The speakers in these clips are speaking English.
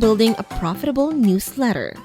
building a profitable newsletter.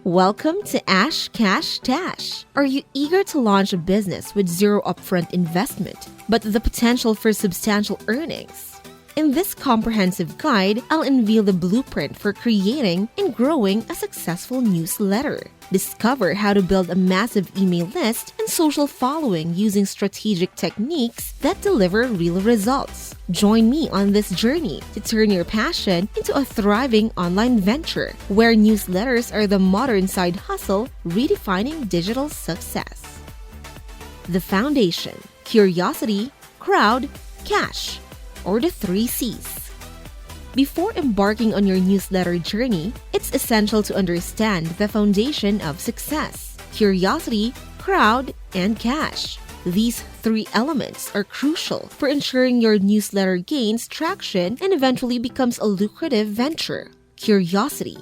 Welcome to Ash Cash Dash. Are you eager to launch a business with zero upfront investment, but the potential for substantial earnings? In this comprehensive guide, I'll unveil the blueprint for creating and growing a successful newsletter. Discover how to build a massive email list and social following using strategic techniques that deliver real results. Join me on this journey to turn your passion into a thriving online venture where newsletters are the modern side hustle redefining digital success. The foundation: curiosity, crowd, cash, or the 3 C's. Before embarking on your newsletter journey, it's essential to understand the foundation of success: curiosity, crowd, and cash. These 3 elements are crucial for ensuring your newsletter gains traction and eventually becomes a lucrative venture. Curiosity.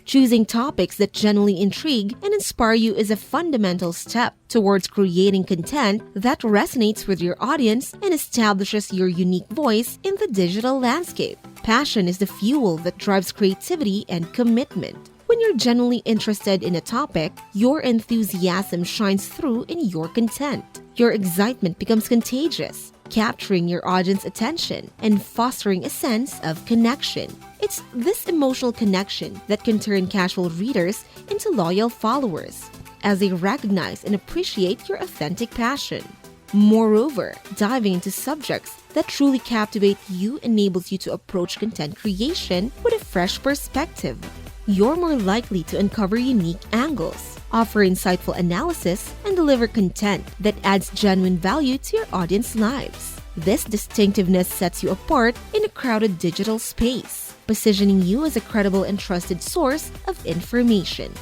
Choosing topics that genuinely intrigue and inspire you is a fundamental step towards creating content that resonates with your audience and establishes your unique voice in the digital landscape. Passion is the fuel that drives creativity and commitment. When you're genuinely interested in a topic, your enthusiasm shines through in your content. Your excitement becomes contagious, capturing your audience's attention and fostering a sense of connection. It's this emotional connection that can turn casual readers into loyal followers, as they recognize and appreciate your authentic passion. Moreover, diving into subjects that truly captivate you enables you to approach content creation with a fresh perspective. You're more likely to uncover unique angles, offer insightful analysis, and deliver content that adds genuine value to your audience's lives. This distinctiveness sets you apart in a crowded digital space, positioning you as a credible and trusted source of information.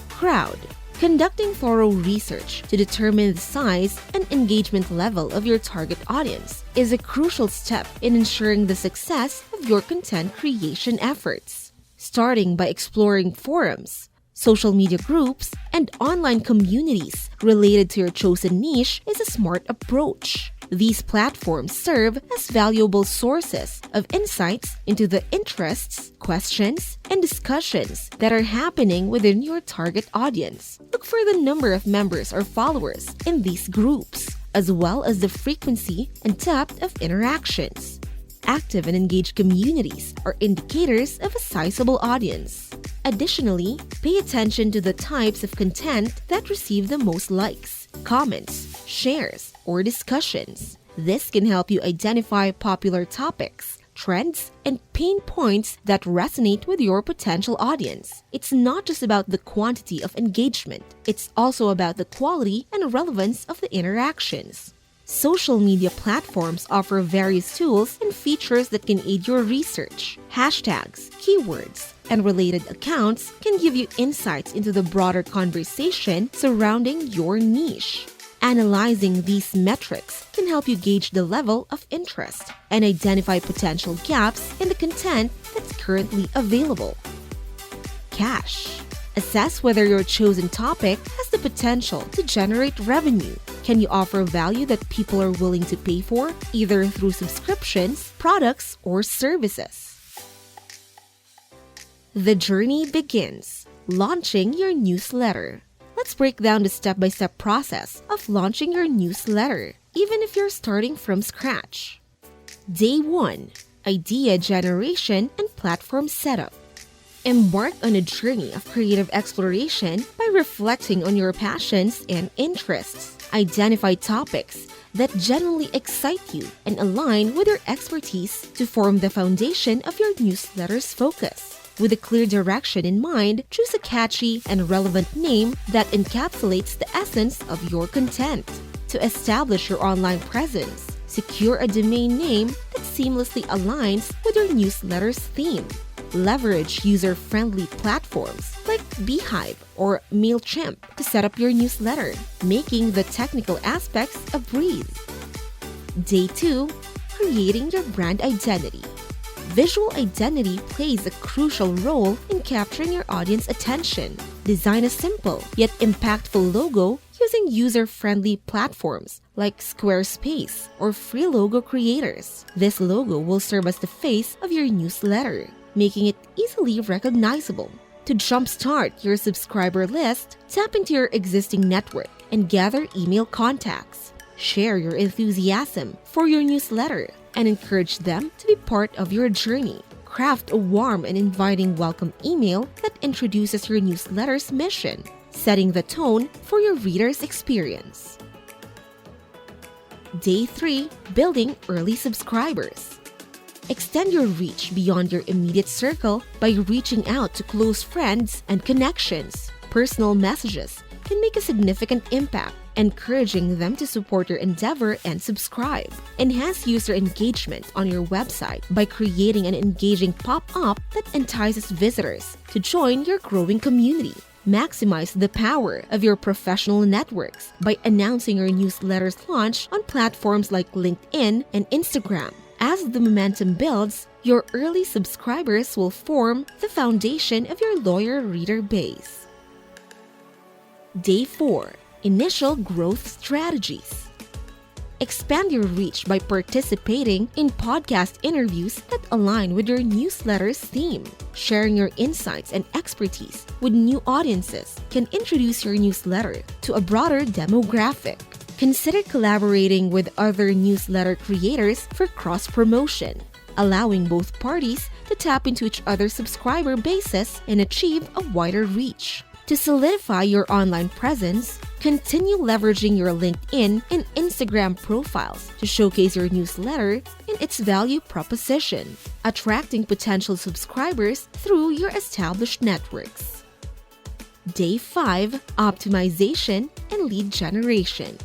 Crowd. Conducting thorough research to determine the size and engagement level of your target audience is a crucial step in ensuring the success of your content creation efforts. Starting by exploring forums, social media groups, and online communities related to your chosen niche is a smart approach. These platforms serve as valuable sources of insights into the interests, questions, and discussions that are happening within your target audience. Look for the number of members or followers in these groups, as well as the frequency and depth of interactions. Active and engaged communities are indicators of a sizable audience. Additionally, pay attention to the types of content that receive the most likes, comments, shares, or discussions. This can help you identify popular topics, trends, and pain points that resonate with your potential audience. It's not just about the quantity of engagement, it's also about the quality and relevance of the interactions. Social media platforms offer various tools and features that can aid your research. Hashtags, keywords, and related accounts can give you insights into the broader conversation surrounding your niche. Analyzing these metrics can help you gauge the level of interest and identify potential gaps in the content that's currently available. Cash. Assess whether your chosen topic has the potential to generate revenue. Can you offer value that people are willing to pay for, either through subscriptions, products, or services? The journey begins. Launching your newsletter. Let's break down the step-by-step process of launching your newsletter, even if you're starting from scratch. Day 1. Idea generation and platform setup. Embark on a journey of creative exploration by reflecting on your passions and interests. Identify topics that genuinely excite you and align with your expertise to form the foundation of your newsletter's focus. With a clear direction in mind, choose a catchy and relevant name that encapsulates the essence of your content. To establish your online presence, secure a domain name that seamlessly aligns with your newsletter's theme. Leverage user-friendly platforms like Beehive or MailChimp to set up your newsletter, making the technical aspects a breeze. Day 2. Creating your brand identity. Visual identity plays a crucial role in capturing your audience attention. Design a simple yet impactful logo using user-friendly platforms like Squarespace or free logo creators. This logo will serve as the face of your newsletter. making it easily recognizable. To jumpstart your subscriber list, tap into your existing network and gather email contacts. Share your enthusiasm for your newsletter and encourage them to be part of your journey. Craft a warm and inviting welcome email that introduces your newsletter's mission, setting the tone for your reader's experience. Day 3. Building early subscribers. Extend your reach beyond your immediate circle by reaching out to close friends and connections. Personal messages can make a significant impact, encouraging them to support your endeavor and subscribe. Enhance user engagement on your website by creating an engaging pop-up that entices visitors to join your growing community. Maximize the power of your professional networks by announcing your newsletter's launch on platforms like LinkedIn and Instagram. As the momentum builds, your early subscribers will form the foundation of your loyal reader base. Day 4. Initial growth strategies. Expand your reach by participating in podcast interviews that align with your newsletter's theme. Sharing your insights and expertise with new audiences can introduce your newsletter to a broader demographic. Consider collaborating with other newsletter creators for cross-promotion, allowing both parties to tap into each other's subscriber bases and achieve a wider reach. To solidify your online presence, continue leveraging your LinkedIn and Instagram profiles to showcase your newsletter and its value proposition, attracting potential subscribers through your established networks. Day 5. Optimization and lead generation.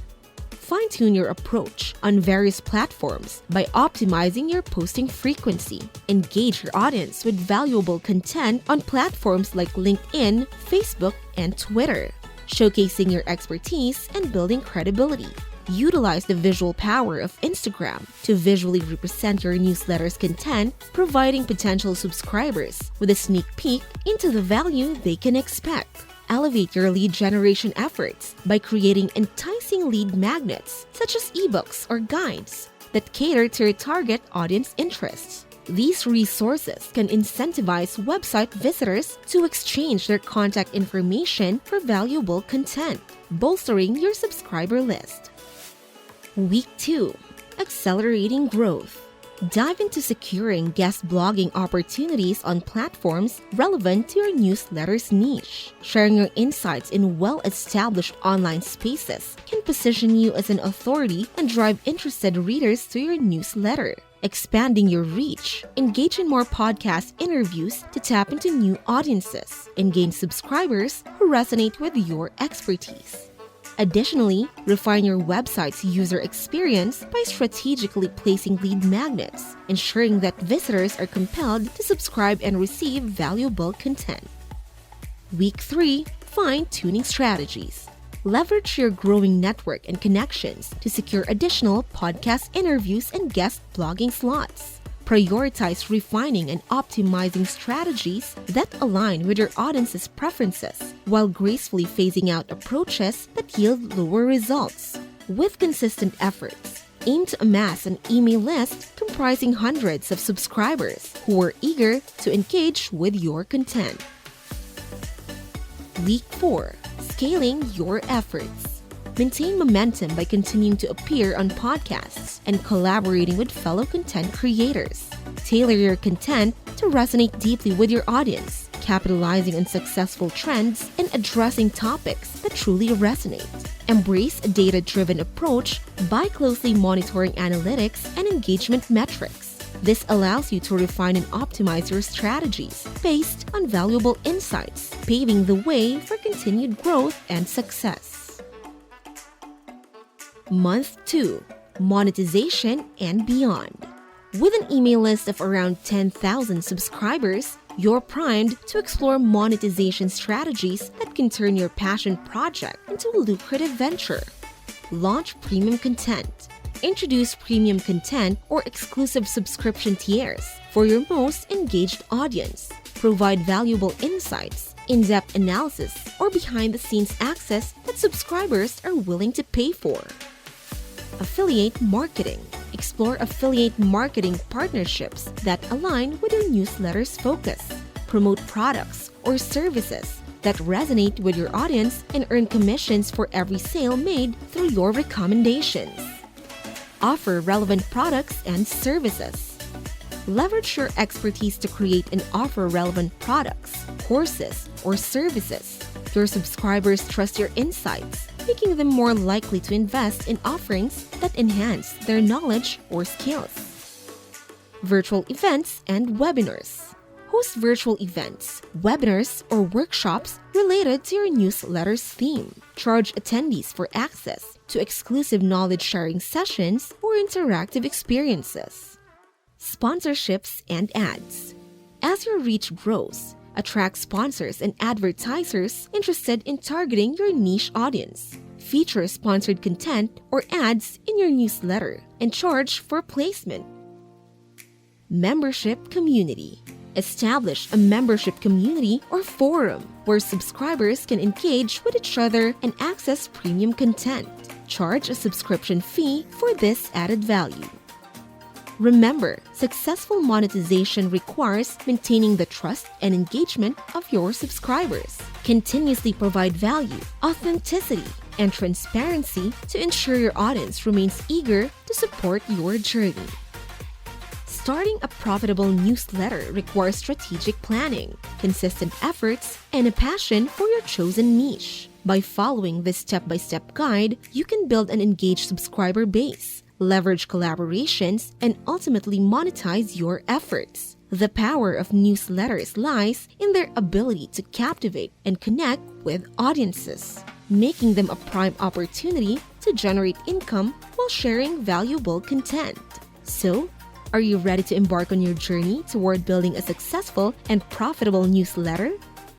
Fine-tune your approach on various platforms by optimizing your posting frequency. Engage your audience with valuable content on platforms like LinkedIn, Facebook, and Twitter, showcasing your expertise and building credibility. Utilize the visual power of Instagram to visually represent your newsletter's content, providing potential subscribers with a sneak peek into the value they can expect. Elevate your lead generation efforts by creating enticing lead magnets, such as ebooks or guides, that cater to your target audience interests. These resources can incentivize website visitors to exchange their contact information for valuable content, bolstering your subscriber list. Week 2. Accelerating growth. Dive into securing guest blogging opportunities on platforms relevant to your newsletter's niche. Sharing your insights in well-established online spaces can position you as an authority and drive interested readers to your newsletter. Expanding your reach, engage in more podcast interviews to tap into new audiences and gain subscribers who resonate with your expertise. Additionally, refine your website's user experience by strategically placing lead magnets, ensuring that visitors are compelled to subscribe and receive valuable content. Week 3. Fine-tuning strategies. Leverage your growing network and connections to secure additional podcast interviews and guest blogging slots. Prioritize refining and optimizing strategies that align with your audience's preferences, while gracefully phasing out approaches that yield lower results. With consistent efforts, aim to amass an email list comprising hundreds of subscribers who are eager to engage with your content. Week 4. Scaling your efforts. Maintain momentum by continuing to appear on podcasts and collaborating with fellow content creators. Tailor your content to resonate deeply with your audience, capitalizing on successful trends and addressing topics that truly resonate. Embrace a data-driven approach by closely monitoring analytics and engagement metrics. This allows you to refine and optimize your strategies based on valuable insights, paving the way for continued growth and success. Month 2. Monetization and beyond. With an email list of around 10,000 subscribers, you're primed to explore monetization strategies that can turn your passion project into a lucrative venture. Launch premium content. Introduce premium content or exclusive subscription tiers for your most engaged audience. Provide valuable insights, in-depth analysis, or behind-the-scenes access that subscribers are willing to pay for. Affiliate marketing. Explore affiliate marketing partnerships that align with your newsletter's focus. Promote products or services that resonate with your audience and earn commissions for every sale made through your recommendations. Offer relevant products and services. Leverage your expertise to create and offer relevant products, courses, or services. Your subscribers trust your insights, making them more likely to invest in offerings that enhance their knowledge or skills. Virtual events and webinars. Host virtual events, webinars, or workshops related to your newsletter's theme. Charge attendees for access to exclusive knowledge-sharing sessions or interactive experiences. Sponsorships and ads. As your reach grows, attract sponsors and advertisers interested in targeting your niche audience. Feature sponsored content or ads in your newsletter and charge for placement. Membership community. Establish a membership community or forum where subscribers can engage with each other and access premium content. Charge a subscription fee for this added value. Remember, successful monetization requires maintaining the trust and engagement of your subscribers. Continuously provide value, authenticity, and transparency to ensure your audience remains eager to support your journey. Starting a profitable newsletter requires strategic planning, consistent efforts, and a passion for your chosen niche. By following this step-by-step guide, you can build an engaged subscriber base, leverage collaborations, and ultimately monetize your efforts. The power of newsletters lies in their ability to captivate and connect with audiences, making them a prime opportunity to generate income while sharing valuable content. So, are you ready to embark on your journey toward building a successful and profitable newsletter?